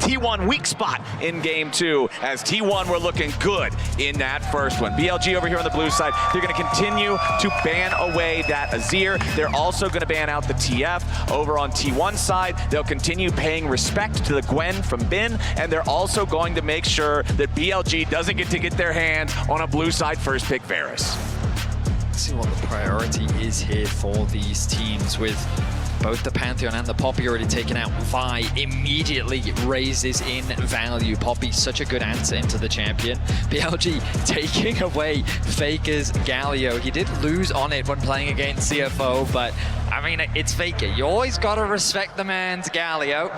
T1 weak spot in game 2, as T1 were looking good in that first one. BLG over here on the blue side, they're going to continue to ban away that Azir. They're also going to ban out the TF. Over on T1 side, they'll continue paying respect to the Gwen from Bin, and they're also going to make sure that BLG doesn't get to get their hand on a blue side first pick Varus. Let's see what the priority is here for these teams, with both the Pantheon and the Poppy already taken out. Vi immediately raises in value. Poppy's such a good answer into the champion. BLG taking away Faker's Galio. He did lose on it when playing against CFO, but I mean, it's Faker. You always gotta respect the man's Galio.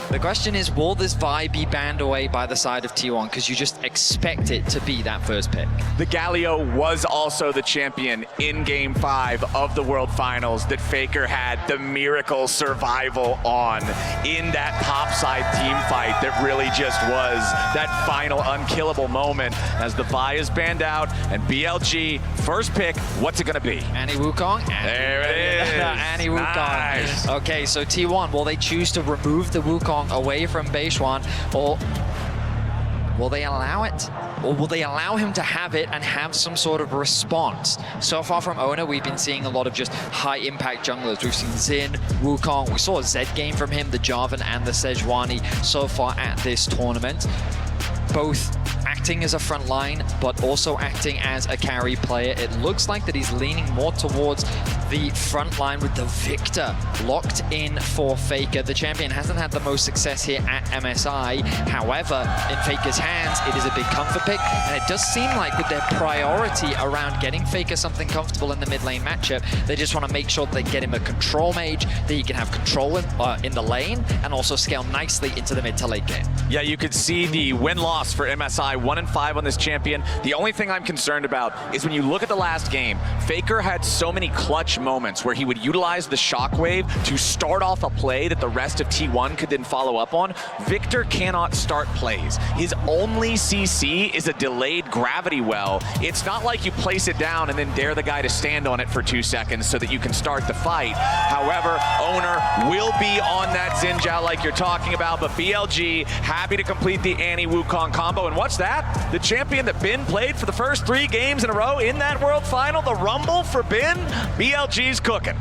The question is, will this Vi be banned away by the side of T1? Because you just expect it to be that first pick. The Galio was also the champion in Game 5 of the World Finals that Faker had the miracle survival on in that topside team fight that really just was that final unkillable moment as the Vi is banned out and BLG, first pick, what's it gonna be? Annie Wukong? There it is. Annie Wukong. Nice. Okay, so T1, will they choose to remove the Wukong away from Beishuan, or will they allow it? Or will they allow him to have it and have some sort of response? So far from Oner, we've been seeing a lot of just high-impact junglers. We've seen Xin, Wukong. We saw a Zed game from him, the Jarvan and the Sejuani so far at this tournament. Both acting as a front line, but also acting as a carry player. It looks like that he's leaning more towards the front line with the Victor locked in for Faker. The champion hasn't had the most success here at MSI. However, in Faker's hands, it is a big comfort pick, and it does seem like with their priority around getting Faker something comfortable in the mid lane matchup, they just want to make sure that they get him a control mage that he can have control in the lane and also scale nicely into the mid to late game. Yeah, you could see the win-loss for MSI, 1-5 on this champion. The only thing I'm concerned about is when you look at the last game, Faker had so many clutch moments where he would utilize the shockwave to start off a play that the rest of T1 could then follow up on. Victor cannot start plays. His only CC is a delayed gravity well. It's not like you place it down and then dare the guy to stand on it for 2 seconds so that you can start the fight. However, Oner will be on that Xin Zhao like you're talking about, but BLG happy to complete the Annie Wukong combo. And what's that? The champion that Bin played for the first 3 games in a row in that World Final, the Rumble for Bin, BLG's cooking.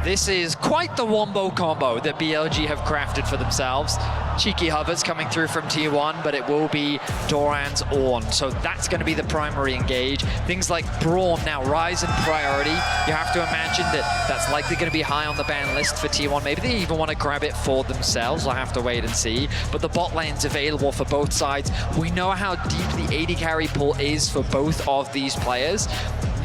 This is quite the wombo combo that BLG have crafted for themselves. Cheeky hovers coming through from T1, but it will be Doran's Ornn. So that's going to be the primary engage. Things like Braum now rise in priority. You have to imagine that that's likely going to be high on the ban list for T1. Maybe they even want to grab it for themselves. We'll have to wait and see. But the bot lane's available for both sides. We know how deep the AD carry pool is for both of these players.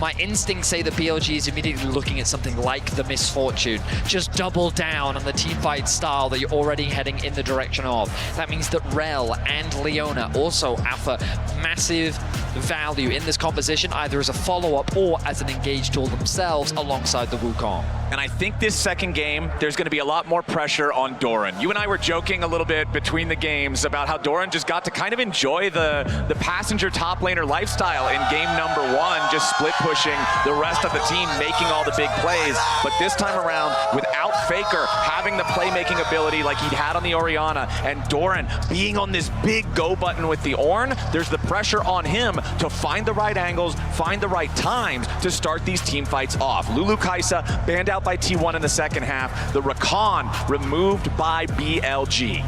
My instincts say that BLG is immediately looking at something like the Misfortune. Just double down on the teamfight style that you're already heading in the direction of. That means that Rel and Leona also offer massive value in this composition, either as a follow-up or as an engage tool themselves alongside the Wukong. And I think this second game, there's going to be a lot more pressure on Doran. You and I were joking a little bit between the games about how Doran just got to kind of enjoy the passenger top laner lifestyle in game number 1, just split pushing the rest of the team, making all the big plays. But this time around, without Faker having the playmaking ability like he'd had on the Orianna, and Doran being on this big go button with the Ornn, there's the pressure on him to find the right angles, find the right times to start these team fights off. Lulu Kaisa banned out by T1 in the second half. The Rakan removed by BLG.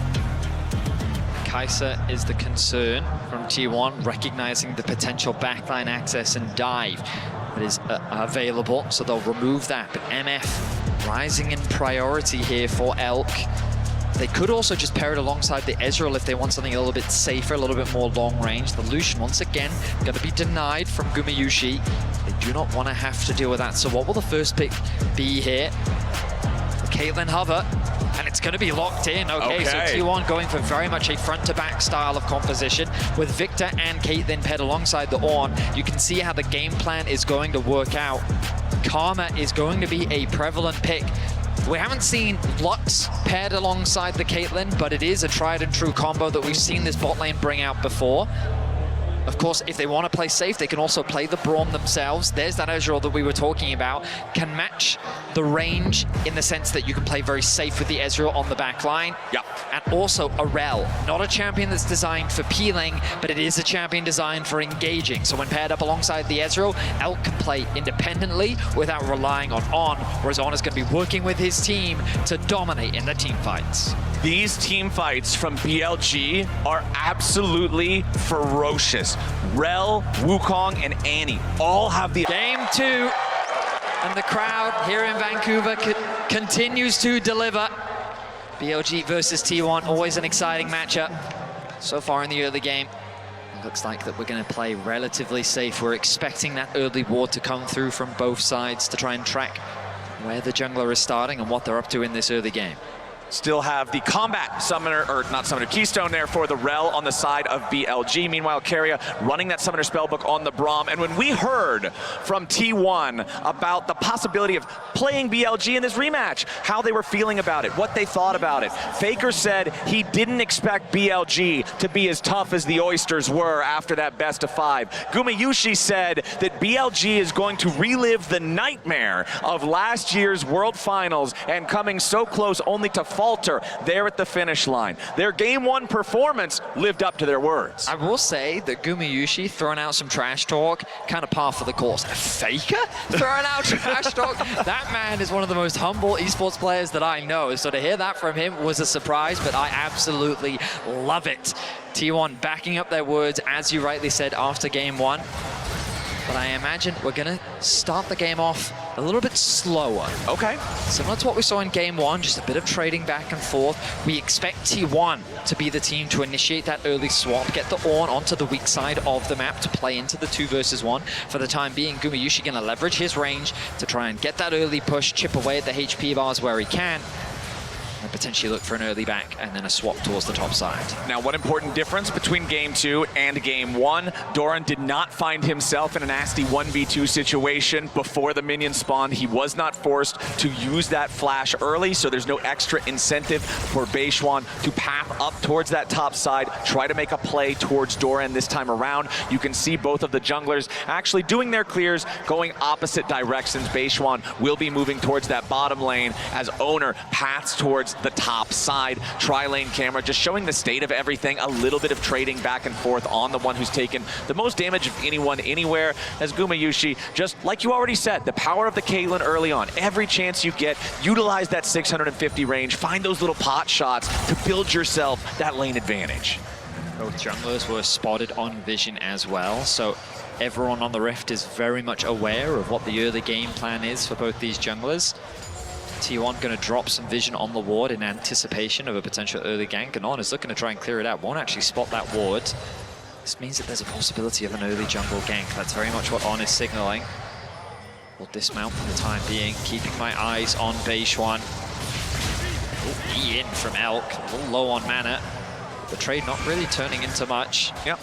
Kaisa is the concern from T1, recognizing the potential backline access and dive that is available, so they'll remove that. But MF rising in priority here for Elk. They could also just pair it alongside the Ezreal if they want something a little bit safer, a little bit more long range. The Lucian, once again, going to be denied from Gumayusi. They do not want to have to deal with that. So what will the first pick be here? Caitlyn hover, and it's going to be locked in. Okay, so T1 going for very much a front-to-back style of composition with Victor and Caitlyn paired alongside the Ornn. You can see how the game plan is going to work out. Karma is going to be a prevalent pick. We haven't seen Lux paired alongside the Caitlyn, but it is a tried and true combo that we've seen this bot lane bring out before. Of course, if they want to play safe, they can also play the Braum themselves. There's that Ezreal that we were talking about. Can match the range in the sense that you can play very safe with the Ezreal on the back line. Yep. And also Arel, not a champion that's designed for peeling, but it is a champion designed for engaging. So when paired up alongside the Ezreal, Elk can play independently without relying on, whereas Oner's going to be working with his team to dominate in the team fights. These team fights from BLG are absolutely ferocious. Rel, Wukong, and Annie all have the... Game 2, and the crowd here in Vancouver continues to deliver. BLG versus T1, always an exciting matchup. So far in the early game, it looks like that we're going to play relatively safe. We're expecting that early ward to come through from both sides to try and track where the jungler is starting and what they're up to in this early game. Still have the combat summoner, or not summoner, keystone there for the Rel on the side of BLG. Meanwhile, Keria running that summoner spellbook on the Braum. And when we heard from T1 about the possibility of playing BLG in this rematch, how they were feeling about it, what they thought about it, Faker said he didn't expect BLG to be as tough as the Oysters were after that best of 5. Gumayusi said that BLG is going to relive the nightmare of last year's World Finals and coming so close only to falter there at the finish line. Their Game 1 performance lived up to their words. I will say that Gumayusi throwing out some trash talk, kind of par for the course. Faker throwing out trash talk? That man is one of the most humble esports players that I know. So to hear that from him was a surprise, but I absolutely love it. T1 backing up their words, as you rightly said, after Game 1. But I imagine we're going to start the game off a little bit slower. Okay. Similar to what we saw in Game 1, just a bit of trading back and forth. We expect T1 to be the team to initiate that early swap, get the Ornn onto the weak side of the map to play into the 2 versus 1. For the time being, Gumayusi going to leverage his range to try and get that early push, chip away at the HP bars where he can, and potentially look for an early back and then a swap towards the top side. Now, one important difference between Game 2 and Game 1, Doran did not find himself in a nasty 1v2 situation before the minion spawned. He was not forced to use that flash early, so there's no extra incentive for Beishwan to path up towards that top side, try to make a play towards Doran this time around. You can see both of the junglers actually doing their clears, going opposite directions. Beishwan will be moving towards that bottom lane as Oner paths towards the top side. Tri-lane camera just showing the state of everything, a little bit of trading back and forth on the one who's taken the most damage of anyone anywhere, as Gumayusi, just like you already said, the power of the Caitlyn early on. Every chance you get, utilize that 650 range, find those little pot shots to build yourself that lane advantage. Both junglers were spotted on vision as well, so everyone on the Rift is very much aware of what the early game plan is for both these junglers. T1 going to drop some vision on the ward in anticipation of a potential early gank, and On is looking to try and clear it out. Won't actually spot that ward. This means that there's a possibility of an early jungle gank. That's very much what On is signaling. We'll dismount for the time being, keeping my eyes on Beishwan. E in from Elk, a little low on mana. The trade not really turning into much. Yep.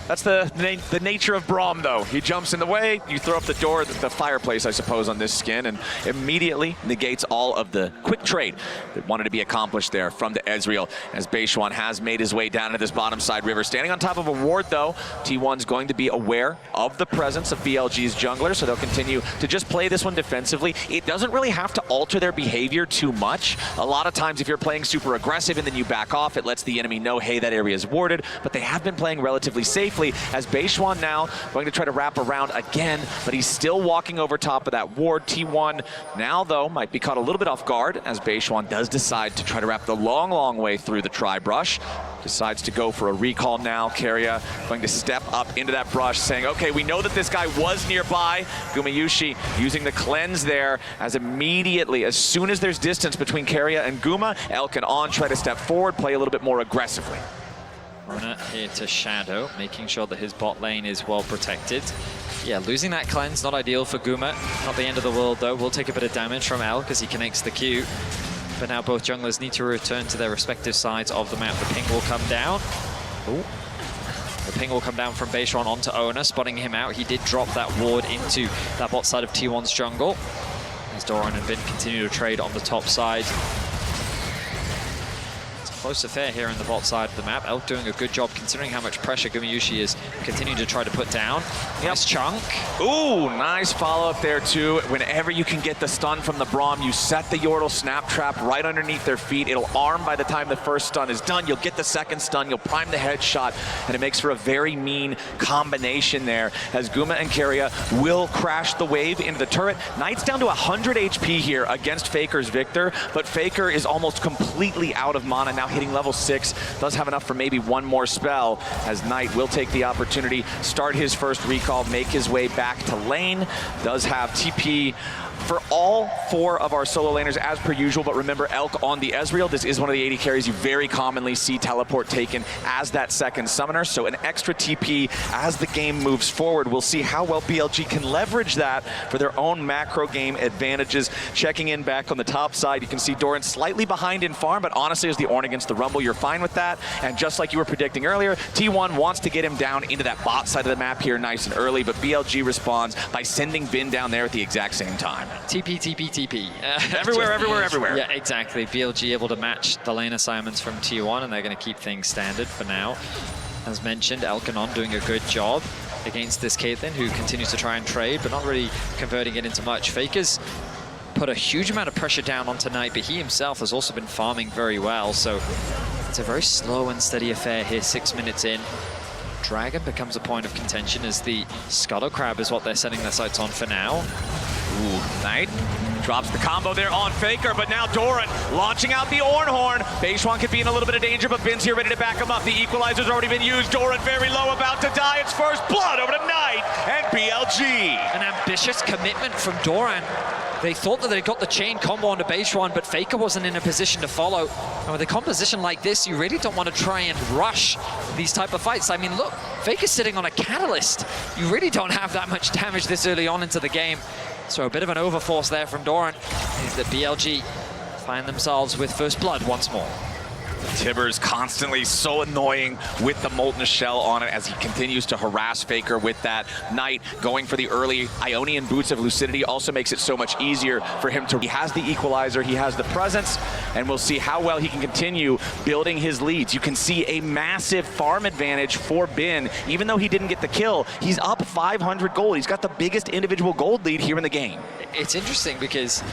That's the nature of Braum, though. He jumps in the way, you throw up the door, the fireplace, I suppose, on this skin, and immediately negates all of the quick trade that wanted to be accomplished there from the Ezreal, as Beishwan has made his way down to this bottom side river. Standing on top of a ward, though, T1's going to be aware of the presence of BLG's jungler, so they'll continue to just play this one defensively. It doesn't really have to alter their behavior too much. A lot of times, if you're playing super aggressive and then you back off, it lets the enemy know, hey, that area is warded, but they have been playing relatively safe, as Beishwan now going to try to wrap around again, but he's still walking over top of that ward. T1 now, though, might be caught a little bit off guard as Beishwan does decide to try to wrap the long, long way through the tri-brush. Decides to go for a recall now. Keria going to step up into that brush, saying, okay, we know that this guy was nearby. Gumayusi using the cleanse there, as immediately, as soon as there's distance between Keria and Guma, Elk and On try to step forward, play a little bit more aggressively. Oner here to Shadow, making sure that his bot lane is well protected. Yeah, losing that cleanse, not ideal for Guma. Not the end of the world, though. Will take a bit of damage from Elk as he connects the Q. But now both junglers need to return to their respective sides of the map. The ping will come down. Ooh. The ping will come down from Beishwan onto Oner, spotting him out. He did drop that ward into that bot side of T1's jungle, as Doran and Vin continue to trade on the top side. close affair here in the bot side of the map. Elk doing a good job considering how much pressure Gumayusi is continuing to try to put down. Nice chunk. Ooh, nice follow-up there, too. Whenever you can get the stun from the Braum, you set the Yordle snap trap right underneath their feet. It'll arm by the time the first stun is done. You'll get the second stun, you'll prime the headshot, and it makes for a very mean combination there as Guma and Keria will crash the wave into the turret. Knight's down to 100 HP here against Faker's Victor, but Faker is almost completely out of mana, now hitting level 6. Does have enough for maybe one more spell, as Knight will take the opportunity, start his first recall, make his way back to lane. Does have TP for all 4 of our solo laners as per usual, but remember Elk on the Ezreal. This is one of the AD carries you very commonly see teleport taken as that second summoner, so an extra TP as the game moves forward. We'll see how well BLG can leverage that for their own macro game advantages. Checking in back on the top side, you can see Doran slightly behind in farm, but honestly as the Ornn against the Rumble, you're fine with that. And just like you were predicting earlier, T1 wants to get him down into that bot side of the map here nice and early, but BLG responds by sending Bin down there at the exact same time. TP, TP, TP. Everywhere, everywhere, everywhere. Yeah, exactly. BLG able to match the lane assignments from T1, and they're going to keep things standard for now. As mentioned, Elkanon doing a good job against this Caitlyn, who continues to try and trade, but not really converting it into much. Faker's put a huge amount of pressure down on tonight, but he himself has also been farming very well, so it's a very slow and steady affair here, 6 minutes in. Dragon becomes a point of contention as the Scuttle Crab is what they're setting their sights on for now. Ooh, Knight drops the combo there on Faker, but now Doran launching out the Ornn Horn. Beishwan could be in a little bit of danger, but Bin's here ready to back him up. The equalizer's already been used. Doran very low, about to die. It's first blood over to Knight and BLG. An ambitious commitment from Doran. They thought that they got the chain combo onto Beishwan, but Faker wasn't in a position to follow. And with a composition like this, you really don't want to try and rush these type of fights. I mean, look, Faker's sitting on a catalyst. You really don't have that much damage this early on into the game. So a bit of an overforce there from Doran is that BLG find themselves with first blood once more. Tibbers constantly so annoying with the Molten Shell on it as he continues to harass Faker with that. Knight going for the early Ionian Boots of Lucidity also makes it so much easier for him to... He has the equalizer, he has the presence, and we'll see how well he can continue building his leads. You can see a massive farm advantage for Bin. Even though he didn't get the kill, he's up 500 gold. He's got the biggest individual gold lead here in the game. It's interesting because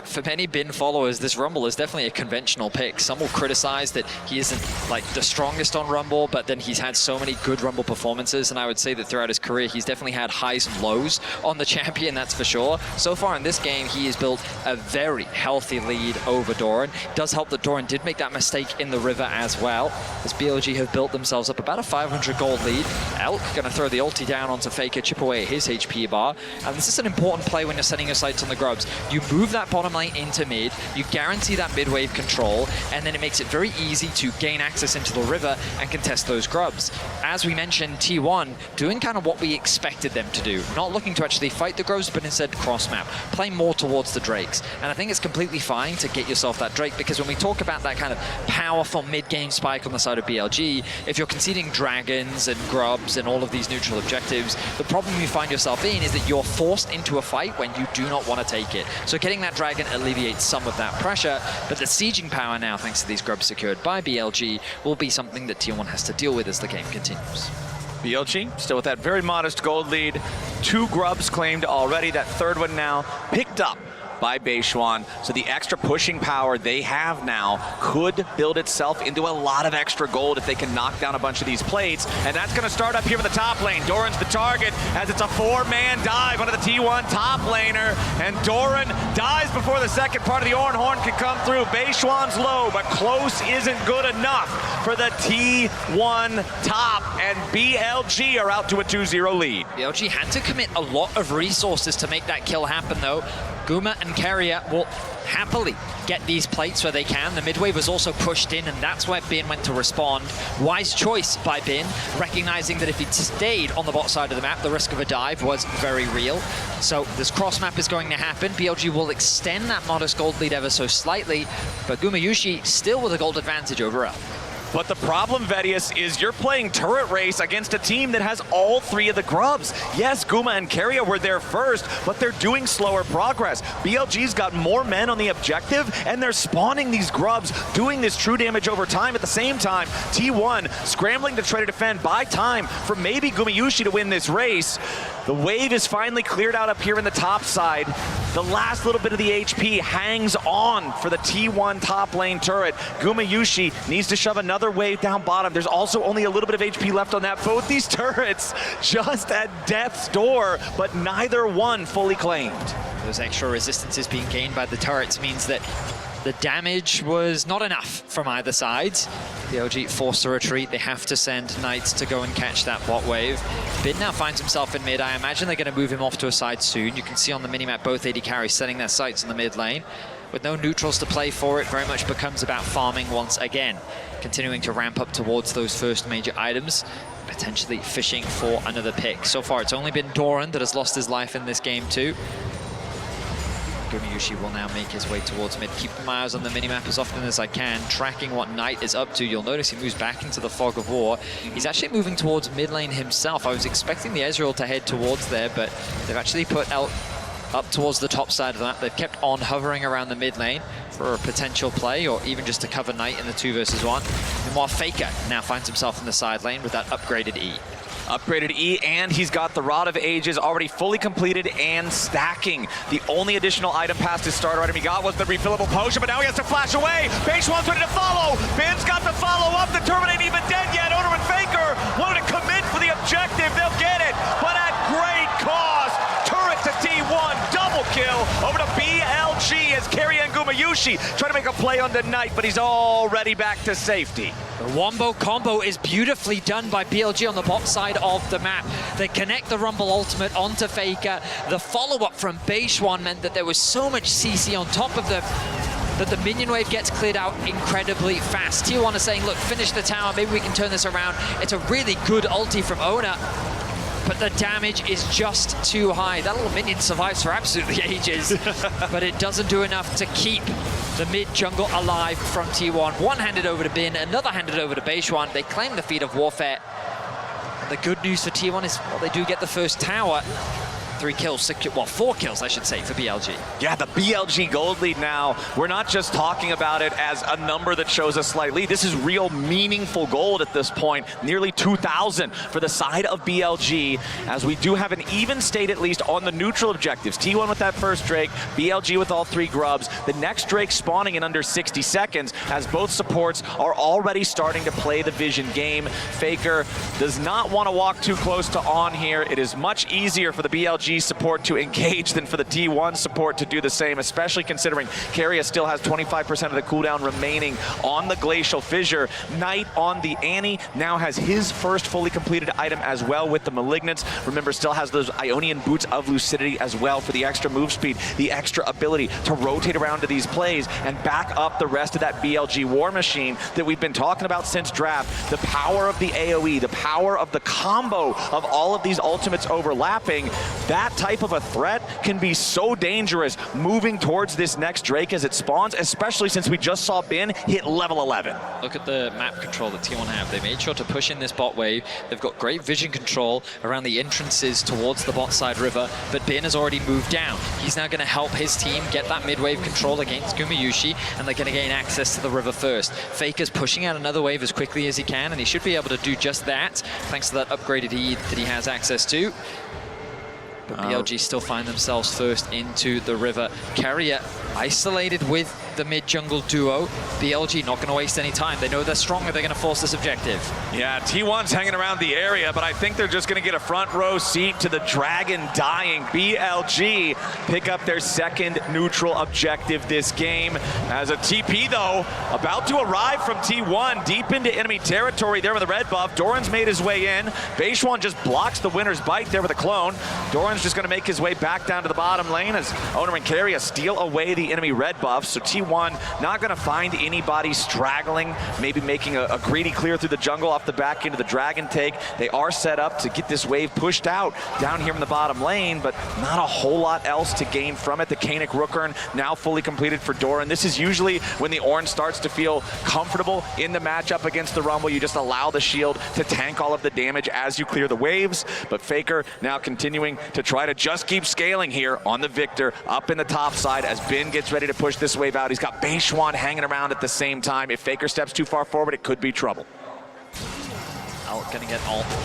for many Bin followers, this Rumble is definitely a conventional pick. Some will criticize that he isn't like the strongest on Rumble, but then he's had so many good Rumble performances, and I would say that throughout his career, he's definitely had highs and lows on the champion, that's for sure. So far in this game, he has built a very healthy lead over Doran. It does help that Doran did make that mistake in the river as well, as BLG have built themselves up about a 500 gold lead. Elk gonna throw the ulti down onto Faker, chip away his HP bar, and this is an important play when you're setting your sights on the grubs. You move that bottom lane into mid, you guarantee that mid wave control, and then it makes it very easy to gain access into the river and contest those grubs. As we mentioned, T1 doing kind of what we expected them to do, not looking to actually fight the grubs, but instead cross map, play more towards the Drakes. And I think it's completely fine to get yourself that Drake, because when we talk about that kind of powerful mid-game spike on the side of BLG, if you're conceding dragons and grubs and all of these neutral objectives, the problem you find yourself in is that you're forced into a fight when you do not want to take it. So getting that dragon alleviates some of that pressure, but the sieging power now, thanks to these grubs secured by BLG, will be something that T1 has to deal with as the game continues. BLG still with that very modest gold lead. 2 grubs claimed already. That third one now picked up by Beishwan. So the extra pushing power they have now could build itself into a lot of extra gold if they can knock down a bunch of these plates. And that's going to start up here in the top lane. Doran's the target as it's a 4-man dive onto the T1 top laner. And Doran dies before the second part of the Ornn Horn can come through. Beishwan's low, but close isn't good enough for the T1 top. And BLG are out to a 2-0 lead. BLG had to commit a lot of resources to make that kill happen, though. Guma and Keria will happily get these plates where they can. The mid-wave was also pushed in, and that's where Bin went to respond. Wise choice by Bin, recognizing that if he'd stayed on the bot side of the map, the risk of a dive was very real. So this cross map is going to happen. BLG will extend that modest gold lead ever so slightly, but Gumayusi still with a gold advantage over Elk. But the problem, Vedius, is you're playing turret race against a team that has all 3 of the grubs. Yes, Guma and Keria were there first, but they're doing slower progress. BLG's got more men on the objective, and they're spawning these grubs, doing this true damage over time. At the same time, T1 scrambling to try to defend, buy time for maybe Gumayusi to win this race. The wave is finally cleared out up here in the top side. The last little bit of the HP hangs on for the T1 top lane turret. Gumayusi needs to shove another wave down bottom. There's also only a little bit of HP left on that. Both these turrets just at death's door, but neither one fully claimed. Those extra resistances being gained by the turrets means that the damage was not enough from either side. BLG forced to retreat. They have to send Knights to go and catch that bot wave. Bid now finds himself in mid. I imagine they're going to move him off to a side soon. You can see on the minimap both AD carries setting their sights in the mid lane. With no neutrals to play for, it very much becomes about farming once again. Continuing to ramp up towards those first major items, potentially fishing for another pick. So far, it's only been Doran that has lost his life in this game too. Gumayusi will now make his way towards mid, keeping my eyes on the minimap as often as I can, tracking what Knight is up to. You'll notice he moves back into the fog of war. He's actually moving towards mid lane himself. I was expecting the Ezreal to head towards there, but they've actually put out up towards the top side of the map. They've kept on hovering around the mid lane for a potential play, or even just to cover Knight in the 2 versus 1. Meanwhile, Faker now finds himself in the side lane with that upgraded E. Upgraded E, and he's got the Rod of Ages already fully completed and stacking. The only additional item past his starter item he got was the refillable potion, but now he has to flash away. Baseone's ready to follow. Ben's got the follow up. The turret ain't even dead yet. Oner and Faker wanted to commit for the objective. They'll get it, but at great cost. Turret to T1, double kill over to BLG as Keria and Gumayusi try to make a play on the Knight, but he's already back to safety. The wombo combo is beautifully done by BLG on the bot side of the map. They connect the Rumble Ultimate onto Faker. The follow-up from Beishwan meant that there was so much CC on top of them that the minion wave gets cleared out incredibly fast. T1 is saying, look, finish the tower, maybe we can turn this around. It's a really good ulti from Oner, but the damage is just too high. That little minion survives for absolutely ages, but it doesn't do enough to keep the mid jungle alive from T1. One handed over to Bin, another handed over to Beishwan. They claim the feat of warfare. And the good news for T1 is, well, they do get the first tower. 4 kills, I should say, for BLG. Yeah, the BLG gold lead now. We're not just talking about it as a number that shows a slight lead. This is real meaningful gold at this point. Nearly 2,000 for the side of BLG, as we do have an even state at least on the neutral objectives. T1 with that first Drake, BLG with all 3 grubs. The next Drake spawning in under 60 seconds, as both supports are already starting to play the vision game. Faker does not want to walk too close to On here. It is much easier for the BLG support to engage than for the T1 support to do the same, especially considering Keria still has 25% of the cooldown remaining on the Glacial Fissure. Knight on the Annie now has his first fully completed item as well with the Malignance. Remember, still has those Ionian Boots of Lucidity as well for the extra move speed, the extra ability to rotate around to these plays and back up the rest of that BLG war machine that we've been talking about since draft. The power of the AoE, the power of the combo of all of these ultimates overlapping, that type of a threat can be so dangerous moving towards this next Drake as it spawns, especially since we just saw Bin hit level 11. Look at the map control that T1 have. They made sure to push in this bot wave. They've got great vision control around the entrances towards the bot side river, but Bin has already moved down. He's now going to help his team get that mid-wave control against Gumayusi, and they're going to gain access to the river first. Faker's pushing out another wave as quickly as he can, and he should be able to do just that, thanks to that upgraded E that he has access to. But BLG still find themselves first into the river. Keria isolated with the mid-jungle duo. BLG not going to waste any time. They know they're stronger. They're going to force this objective. Yeah, T1's hanging around the area, but I think they're just going to get a front row seat to the dragon dying. BLG pick up their second neutral objective this game. As a TP, though, about to arrive from T1 deep into enemy territory there with the red buff. Doran's made his way in. Beishwan just blocks the winner's bite there with a clone. Doran's just going to make his way back down to the bottom lane as Oner and Keria steal away the enemy red buff. So T1 T1 not going to find anybody straggling, maybe making a greedy clear through the jungle off the back into the Dragon take. They are set up to get this wave pushed out down here in the bottom lane, but not a whole lot else to gain from it. The Kanik Rookern now fully completed for Doran. This is usually when the Orange starts to feel comfortable in the matchup against the Rumble. You just allow the shield to tank all of the damage as you clear the waves, but Faker now continuing to try to just keep scaling here on the Victor up in the top side as Bin gets ready to push this wave out. He's got Beishwan hanging around at the same time. If Faker steps too far forward, it could be trouble. Gonna get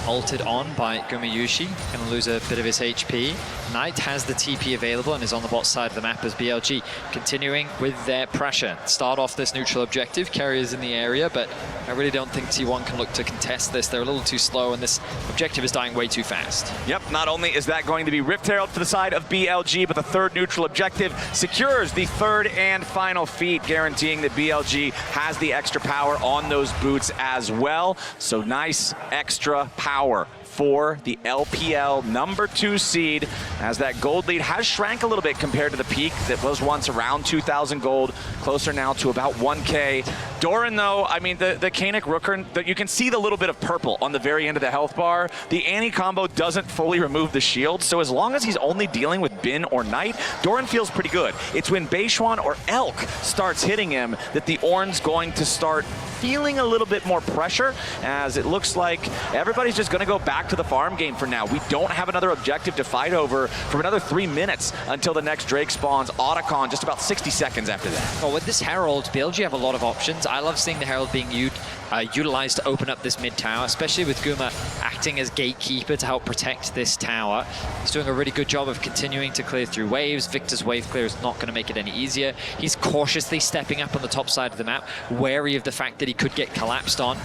ulted on by Gumayusi, gonna lose a bit of his HP. Knight has the TP available and is on the bot side of the map as BLG continuing with their pressure. Start off this neutral objective, Keria's in the area, but I really don't think T1 can look to contest this. They're a little too slow and this objective is dying way too fast. Yep, not only is that going to be Rift Herald for the side of BLG, but the third neutral objective secures the third and final feat, guaranteeing that BLG has the extra power on those boots as well. So nice extra power for the LPL #2 seed, as that gold lead has shrank a little bit compared to the peak that was once around 2,000 gold, closer now to about 1K. Doran, though, I mean, the Kanik Rookern, you can see the little bit of purple on the very end of the health bar. The Annie combo doesn't fully remove the shield, so as long as he's only dealing with Bin or Knight, Doran feels pretty good. It's when Beishwan or Elk starts hitting him that the Ornn's going to start feeling a little bit more pressure, as it looks like everybody's just going to go back to the farm game for now. We don't have another objective to fight over for another 3 minutes until the next Drake spawns. Otacon just about 60 seconds after that. Well, with this Herald, BLG have a lot of options. I love seeing the Herald being utilized to open up this mid tower, especially with Guma acting as gatekeeper to help protect this tower. He's doing a really good job of continuing to clear through waves. Victor's wave clear is not going to make it any easier. He's cautiously stepping up on the top side of the map, wary of the fact that he could get collapsed on.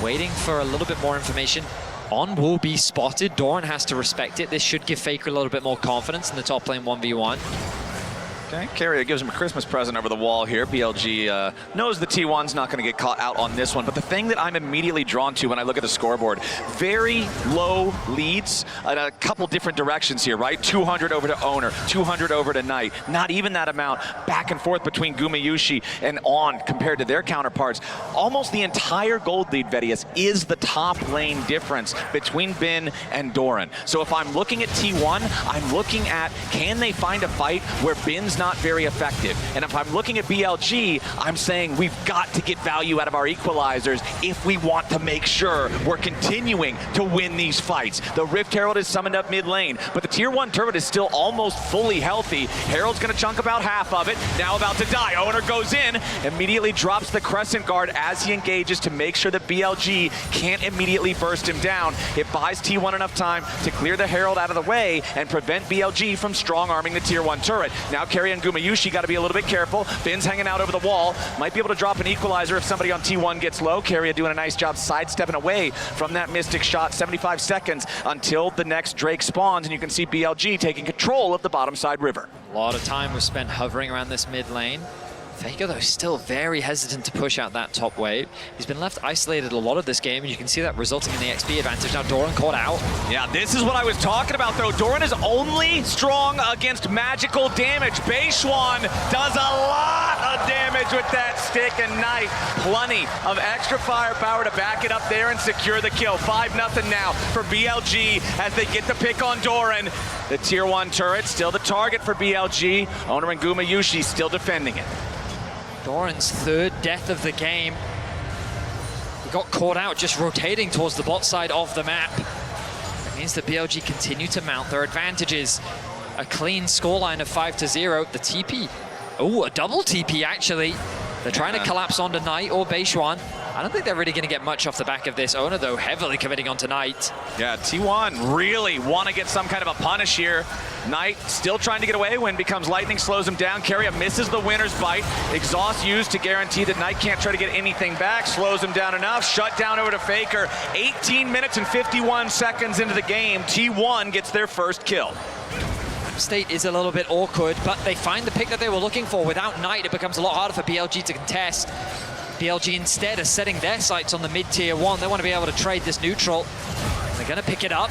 Waiting for a little bit more information. On will be spotted. Doran has to respect it. This should give Faker a little bit more confidence in the top lane 1v1. Okay, Keria gives him a Christmas present over the wall here. BLG knows the T1's not going to get caught out on this one, but the thing that I'm immediately drawn to when I look at the scoreboard, very low leads in a couple different directions here, right? 200 over to Oner, 200 over to Knight. Not even that amount back and forth between Gumayusi and On compared to their counterparts. Almost the entire gold lead, Vedius, is the top lane difference between Bin and Doran. So if I'm looking at T1, I'm looking at, can they find a fight where Bin's not very effective? And if I'm looking at BLG, I'm saying we've got to get value out of our equalizers if we want to make sure we're continuing to win these fights. The Rift Herald is summoned up mid lane, but the tier 1 turret is still almost fully healthy. Herald's gonna chunk about half of it, now about to die. Oner goes in, immediately drops the Crescent Guard as he engages to make sure that BLG can't immediately burst him down. It buys T1 enough time to clear the Herald out of the way and prevent BLG from strong arming the tier 1 turret. Now Keria and Gumayusi got to be a little bit careful. Bin's hanging out over the wall. Might be able to drop an equalizer if somebody on T1 gets low. Keria doing a nice job sidestepping away from that Mystic shot. 75 seconds until the next Drake spawns, and you can see BLG taking control of the bottom side river. A lot of time was spent hovering around this mid lane. Faker, though, still very hesitant to push out that top wave. He's been left isolated a lot of this game, and you can see that resulting in the XP advantage. Now Doran caught out. Yeah, this is what I was talking about, though. Doran is only strong against magical damage. Beishwan does a lot of damage with that stick, and Knight, plenty of extra firepower to back it up there and secure the kill. 5-0 now for BLG as they get the pick on Doran. The tier 1 turret still the target for BLG. Oner and Gumayusi still defending it. Doran's third death of the game. He got caught out just rotating towards the bot side of the map. That means that BLG continue to mount their advantages. A clean scoreline of 5-0. The TP, oh, a double TP actually. They're trying to collapse onto Knight or Beishwan. I don't think they're really going to get much off the back of this. Oner, though, heavily committing onto Knight. Yeah, T1 really want to get some kind of a punish here. Knight still trying to get away when becomes lightning slows him down. Keria misses the winner's bite. Exhaust used to guarantee that Knight can't try to get anything back. Slows him down enough. Shut down over to Faker. 18 minutes and 51 seconds into the game. T1 gets their first kill. State is a little bit awkward, but they find the pick that they were looking for. Without Knight, it becomes a lot harder for BLG to contest. BLG instead are setting their sights on the mid-tier 1. They want to be able to trade this neutral. They're going to pick it up.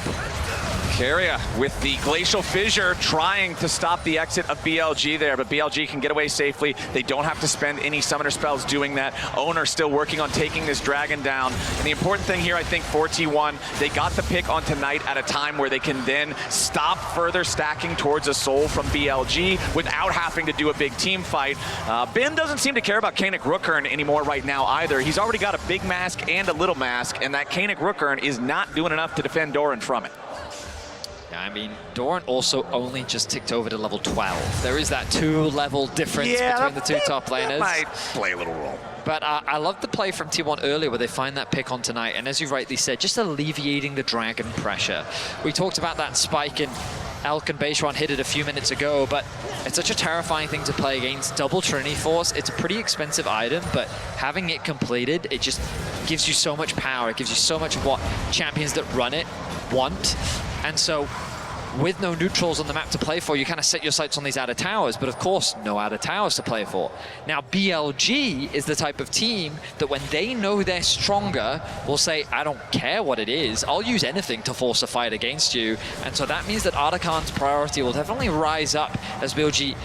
Keria with the Glacial Fissure trying to stop the exit of BLG there, but BLG can get away safely. They don't have to spend any summoner spells doing that. Oner still working on taking this dragon down. And the important thing here, I think, for T1, they got the pick on tonight at a time where they can then stop further stacking towards a soul from BLG without having to do a big team fight. Bin doesn't seem to care about Kanik Rookern anymore right now either. He's already got a big mask and a little mask, and that Kanik Rookern is not doing enough to defend Doran from it. I mean, Doran also only just ticked over to level 12. There is that 2-level difference between the two top laners. That might play a little role. But I love the play from T1 earlier where they find that pick on tonight. And as you rightly said, just alleviating the dragon pressure. We talked about that spike in Elk and Beishuan hit it a few minutes ago, but it's such a terrifying thing to play against. Double Trinity Force, it's a pretty expensive item, but having it completed, it just gives you so much power. It gives you so much of what champions that run it want. And so with no neutrals on the map to play for, you kind of set your sights on these outer towers, but of course, no outer towers to play for. Now, BLG is the type of team that when they know they're stronger, will say, I don't care what it is, I'll use anything to force a fight against you. And so that means that Artican's priority will definitely rise up as BLG,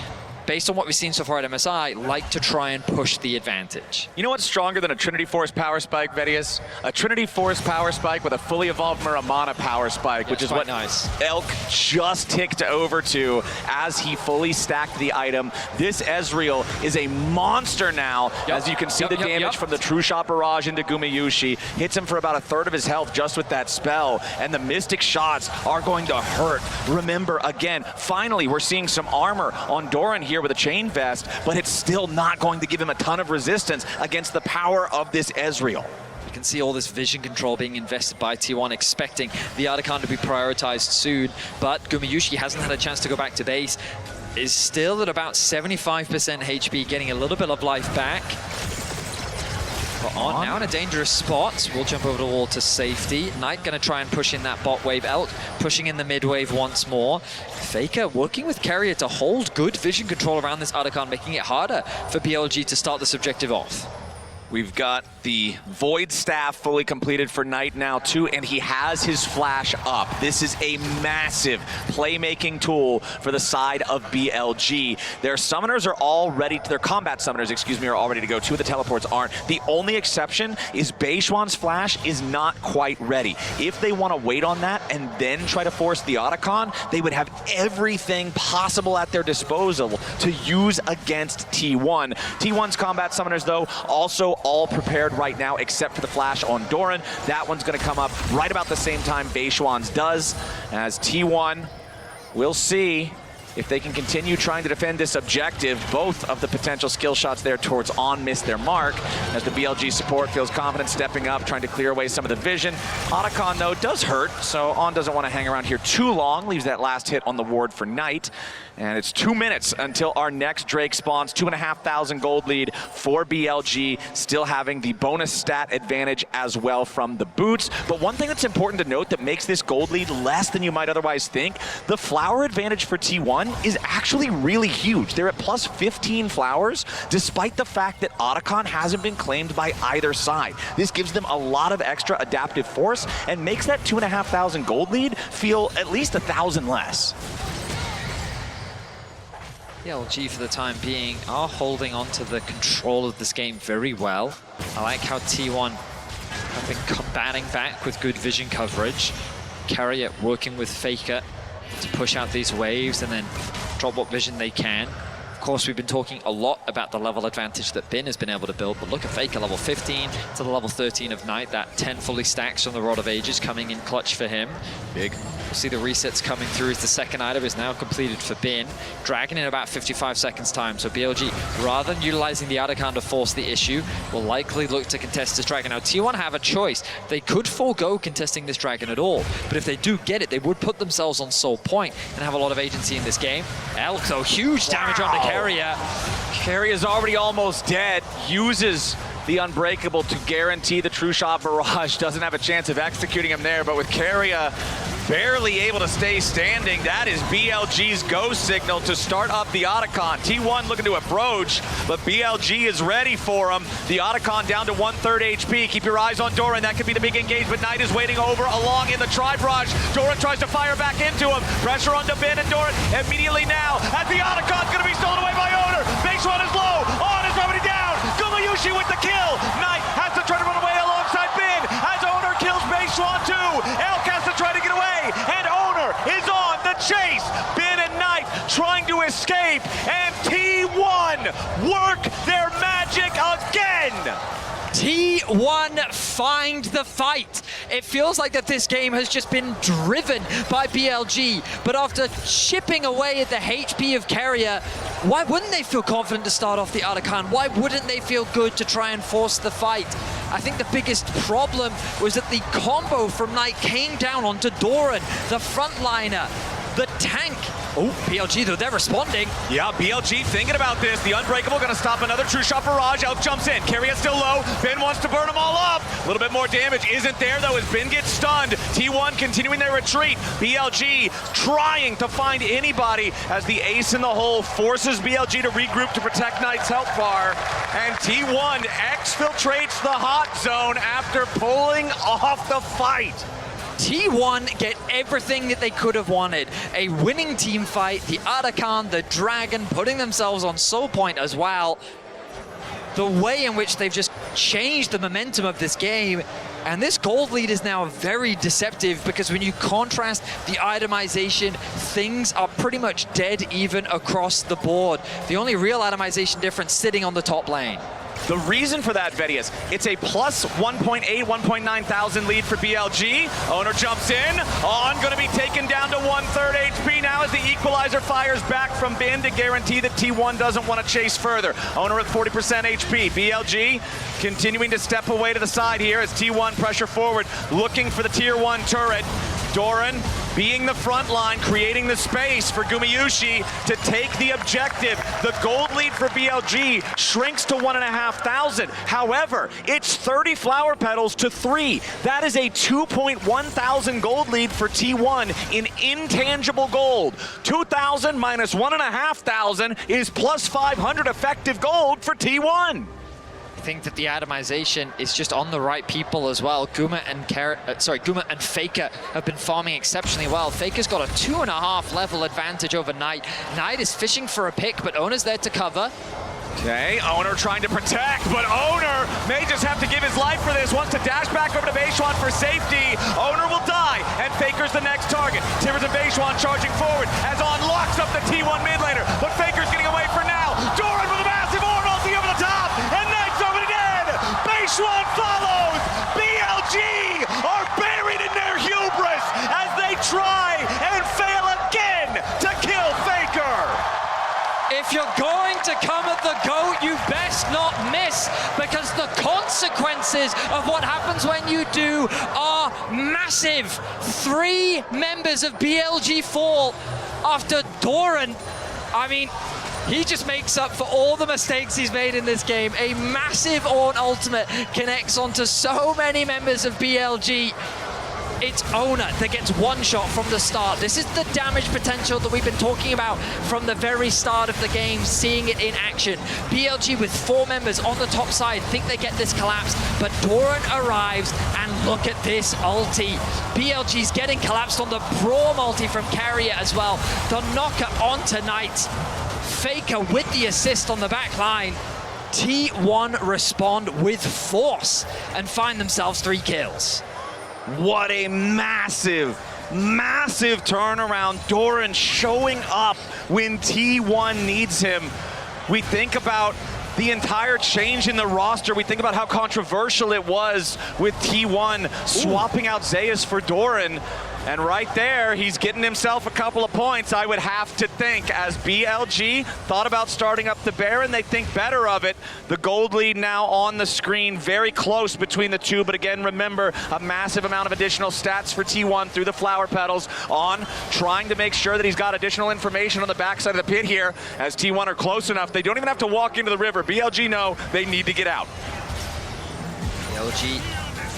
based on what we've seen so far at MSI, like to try and push the advantage. You know what's stronger than a Trinity Force power spike, Vedius? A Trinity Force power spike with a fully evolved Muramana power spike, which is what nice. Elk just ticked over to as he fully stacked the item. This Ezreal is a monster now, as you can see the damage from the True Shot Barrage into Gumayusi. Hits him for about a third of his health just with that spell, and the Mystic shots are going to hurt. Remember, again, finally, we're seeing some armor on Doran here with a chain vest, but it's still not going to give him a ton of resistance against the power of this Ezreal. You can see all this vision control being invested by T1, expecting the Artican to be prioritized soon, but Gumayusi hasn't had a chance to go back to base, is still at about 75% HP, getting a little bit of life back. But on now in a dangerous spot. We'll jump over the wall to safety. Knight going to try and push in that bot wave. Elk pushing in the mid wave once more. Faker working with Keria to hold good vision control around this Artican, making it harder for BLG to start this objective off. We've got the Void Staff fully completed for Knight now too, and he has his flash up. This is a massive playmaking tool for the side of BLG. Their summoners are all ready, their combat summoners, excuse me, are all ready to go. Two of the teleports aren't. The only exception is Beishuan's flash is not quite ready. If they want to wait on that and then try to force the Otacon, they would have everything possible at their disposal to use against T1. T1's combat summoners, though, also all prepared right now except for the flash on Doran. That one's going to come up right about the same time Beishuan's does, as T1 will see if they can continue trying to defend this objective. Both of the potential skill shots there towards On miss their mark, as the BLG support feels confident stepping up, trying to clear away some of the vision. Otacon, though, does hurt, so On doesn't want to hang around here too long, leaves that last hit on the ward for Knight. And it's 2 minutes until our next Drake spawns. 2,500 gold lead for BLG, still having the bonus stat advantage as well from the boots. But one thing that's important to note that makes this gold lead less than you might otherwise think, the flower advantage for T1 is actually really huge. They're at plus 15 flowers, despite the fact that Otacon hasn't been claimed by either side. This gives them a lot of extra adaptive force and makes that 2,500 gold lead feel at least 1,000 less. BLG for the time being are holding on to the control of this game very well. I like how T1 have been combating back with good vision coverage. Keria working with Faker to push out these waves and then drop what vision they can. Of course, we've been talking a lot about the level advantage that Bin has been able to build, but look at Faker, level 15 to the level 13 of Knight. That 10 fully stacks from the Rod of Ages coming in clutch for him. Big. We'll see the resets coming through as the second item is now completed for Bin. Dragon in about 55 seconds time, so BLG, rather than utilizing the Otacon to force the issue, will likely look to contest this Dragon. Now, T1 have a choice. They could forego contesting this Dragon at all, but if they do get it, they would put themselves on Soul Point and have a lot of agency in this game. Elk, though, huge damage onto Keria. Keria's already almost dead, uses the Unbreakable to guarantee the True Shot Barrage. Doesn't have a chance of executing him there, but with Keria barely able to stay standing. That is BLG's go signal to start up the Otacon. T1 looking to approach, but BLG is ready for him. The Otacon down to 1/3 HP. Keep your eyes on Doran. That could be the big engage, but Knight is waiting over along in the tri-barrage. Doran tries to fire back into him. Pressure on Ben and Doran immediately now as the Otacon's going to be stolen away by Oner. Baseline is low. On is already down. Gumayusi with the kill. Knight has to try to run away alongside Ben as Oner kills Baseline too. Elk has to try to get away, and Oner is on the chase. Ben and Knight trying to escape, and T1 work their magic again. T1 find the fight. It feels like that this game has just been driven by BLG, but after chipping away at the HP of Keria, why wouldn't they feel confident to start off the Otacon? Why wouldn't they feel good to try and force the fight? I think the biggest problem was that the combo from Knight came down onto Doran, the frontliner, the tank. Oh, BLG though, they're responding. Yeah, BLG thinking about this. The Unbreakable gonna stop another true shot barrage. Elk jumps in. Keria still low. Ben wants to burn them all up. A little bit more damage isn't there though as Ben gets stunned. T1 continuing their retreat. BLG trying to find anybody as the ace in the hole forces BLG to regroup to protect Knight's health bar. And T1 exfiltrates the hot zone after pulling off the fight. T1 get everything that they could have wanted. A winning team fight, the Otacon, the Dragon, putting themselves on soul point as well. The way in which they've just changed the momentum of this game. And this gold lead is now very deceptive because when you contrast the itemization, things are pretty much dead even across the board. The only real itemization difference sitting on the top lane. The reason for that, Vedius, it's a plus 1.8, 1.9 thousand lead for BLG. Oner jumps in. On going to be taken down to 1/3 HP now as the equalizer fires back from Ben to guarantee that T1 doesn't want to chase further. Oner at 40% HP. BLG continuing to step away to the side here as T1 pressure forward, looking for the tier 1 turret. Doran being the front line, creating the space for Gumayusi to take the objective. The gold lead for BLG shrinks to 1,500. However, it's 30 flower petals to 3. That is a 2.1 thousand gold lead for T1 in intangible gold. 2,000 minus 1,500 is plus 500 effective gold for T1. I think that the atomization is just on the right people as well. Guma and Faker have been farming exceptionally well. Faker's got a 2.5 level advantage over Knight. Knight is fishing for a pick, but Oner's there to cover. Okay, Oner trying to protect, but Oner may just have to give his life for this. Wants to dash back over to Baishuan for safety. Oner will die, and Faker's the next target. Timbers and Baishuan charging forward as On locks up the T1 mid laner, but Faker's getting away for now. Doran with a massive orb ulti over the top, and Knight's over it again. Baishuan follows. BLG are buried in their hubris as they try and fail again to kill Faker. If you're going to come at the GOAT, you best not miss, because the consequences of what happens when you do are massive. 3 members of BLG fall after Doran. I mean, he just makes up for all the mistakes he's made in this game. A massive Ornn ultimate connects onto so many members of BLG. It's Oner that gets one shot from the start. This is the damage potential that we've been talking about from the very start of the game, seeing it in action. BLG with 4 members on the top side think they get this collapse, but Doran arrives, and look at this ulti. BLG's getting collapsed on the Braum ulti from Keria as well. The knocker onto Knight. Faker with the assist on the back line. T1 respond with force and find themselves 3 kills. What a massive, massive turnaround. Doran showing up when T1 needs him. We think about the entire change in the roster. We think about how controversial it was with T1 swapping out Zeus for Doran. And right there, he's getting himself a couple of points, I would have to think. As BLG thought about starting up the Baron, they think better of it. The gold lead now on the screen, very close between the two. But again, remember, a massive amount of additional stats for T1 through the flower petals. On trying to make sure that he's got additional information on the backside of the pit here. As T1 are close enough, they don't even have to walk into the river. BLG know they need to get out. BLG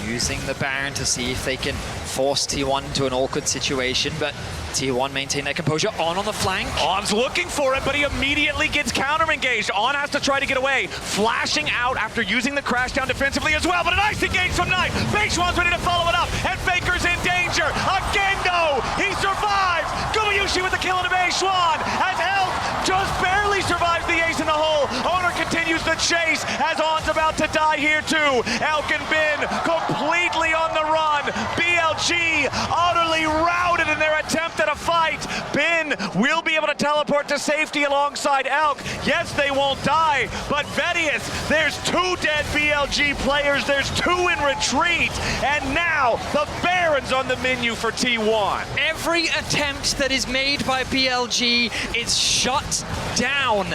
using the Baron to see if they can force T1 into an awkward situation, but T1 maintain their composure. On the flank. On's looking for it, but he immediately gets counter-engaged. On has to try to get away, flashing out after using the crash down defensively as well, but a nice engage from Knight. Beishwan's ready to follow it up, and Faker's in danger. Again, though, he survives. Gumayusi with the kill into Beishwan, as Elk just barely survives the ace in the hole. Oner continues the chase, as On's about to die here too. Elk and Bin completely on the run. BLG utterly routed in their attempt at a fight. Bin will be able to teleport to safety alongside Elk. Yes, they won't die, but Vedius, there's 2 dead BLG players, there's 2 in retreat, and now the Baron's on the menu for T1. Every attempt that is made by BLG is shut down.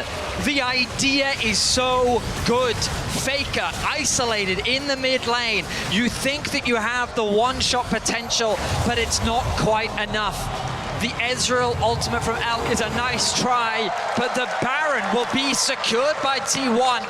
The idea is so good. Faker isolated in the mid lane. You think that you have the one-shot potential, but it's not quite enough. The Ezreal ultimate from Elk is a nice try, but the Baron will be secured by T1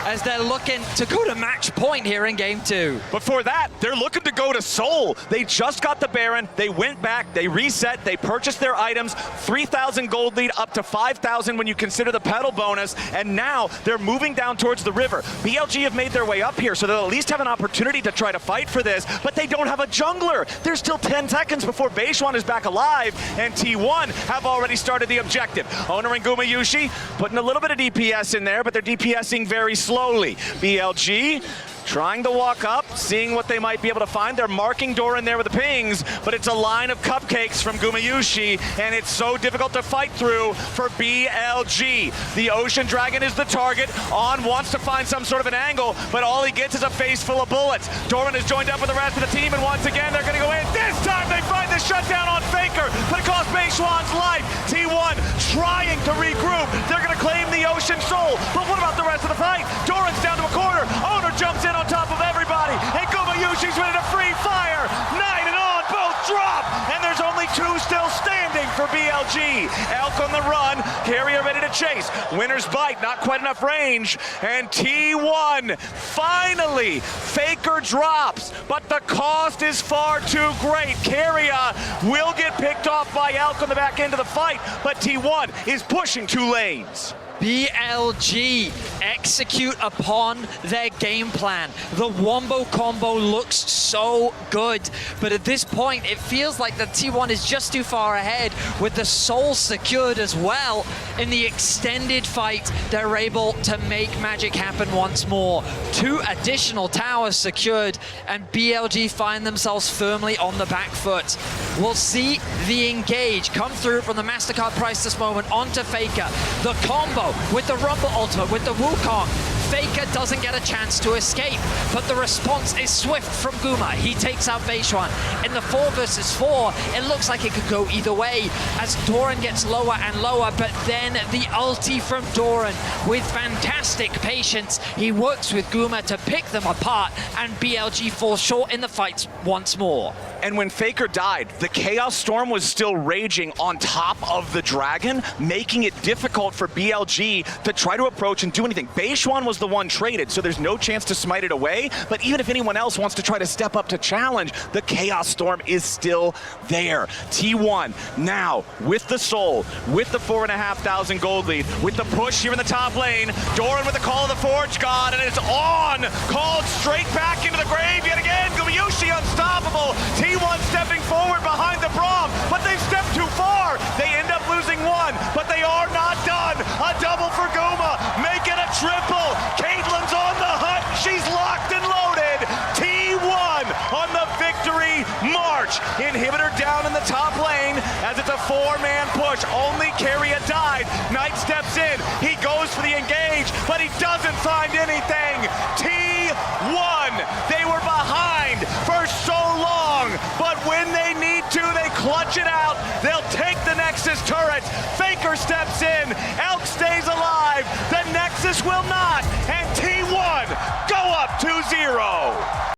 as they're looking to go to match point here in game 2. Before that, they're looking to go to Soul. They just got the Baron, they went back, they reset, they purchased their items, 3,000 gold lead up to 5,000 when you consider the pedal bonus, and now they're moving down towards the river. BLG have made their way up here, so they'll at least have an opportunity to try to fight for this, but they don't have a jungler. There's still 10 seconds before Beishwan is back alive, and T1 have already started the objective. Oner and Gumayusi putting a little bit of DPS in there, but they're DPSing very slowly. BLG trying to walk up, seeing what they might be able to find. They're marking Doran there with the pings, but it's a line of cupcakes from Gumayusi, and it's so difficult to fight through for BLG. The Ocean Dragon is the target. On wants to find some sort of an angle, but all he gets is a face full of bullets. Doran is joined up with the rest of the team, and once again, they're gonna go in. This time they find the shutdown on Faker, but it costs Beishwan's life. T1 trying to regroup. They're gonna claim the Ocean Soul, but what about the rest of the fight? Doran's down to a corner. Oner jumps in on top of everybody, and Gumayusi's ready to free fire. Knight and On both drop, and there's only 2 still standing for BLG. Elk on the run, Keria ready to chase. Winner's bite, not quite enough range, and T1 finally, Faker drops, but the cost is far too great. Keria will get picked off by Elk on the back end of the fight, but T1 is pushing 2 lanes. BLG execute upon their game plan. The wombo combo looks so good, but at this point it feels like the T1 is just too far ahead. With the soul secured as well in the extended fight, they're able to make magic happen once more. 2 additional towers secured, and BLG find themselves firmly on the back foot. We'll see the engage come through from the MasterCard price this moment onto Faker. The combo with the Rumble ultimate, with the Wukong. Faker doesn't get a chance to escape, but the response is swift from Guma. He takes out Beishwan. In the 4 versus 4, it looks like it could go either way as Doran gets lower and lower, but then the ulti from Doran with fantastic patience. He works with Guma to pick them apart, and BLG falls short in the fights once more. And when Faker died, the Chaos Storm was still raging on top of the Dragon, making it difficult for BLG to try to approach and do anything. Beishwan was the one traded, so there's no chance to smite it away, but even if anyone else wants to try to step up to challenge, the Chaos Storm is still there. T1 now with the Soul, with the 4,500 gold lead, with the push here in the top lane. Doran with the Call of the Forge God, and it's On, called straight back into the grave yet again. Gumayusi unstoppable. T1 stepping forward behind the Braum, but they've stepped too far. They end up losing 1, but they are not done. A double for Guma, make it a triple. Caitlyn's on the hunt, she's locked and loaded. T1 on the victory march. Inhibitor down in the top lane as it's a 4-man push. Only Keria died. Knight steps in, he goes for the engage, but he doesn't find anything. T1, they were behind for so long, but when they need to, they clutch it out. They'll take the Nexus turret. Faker steps in, Elk stays alive. The Nexus will not.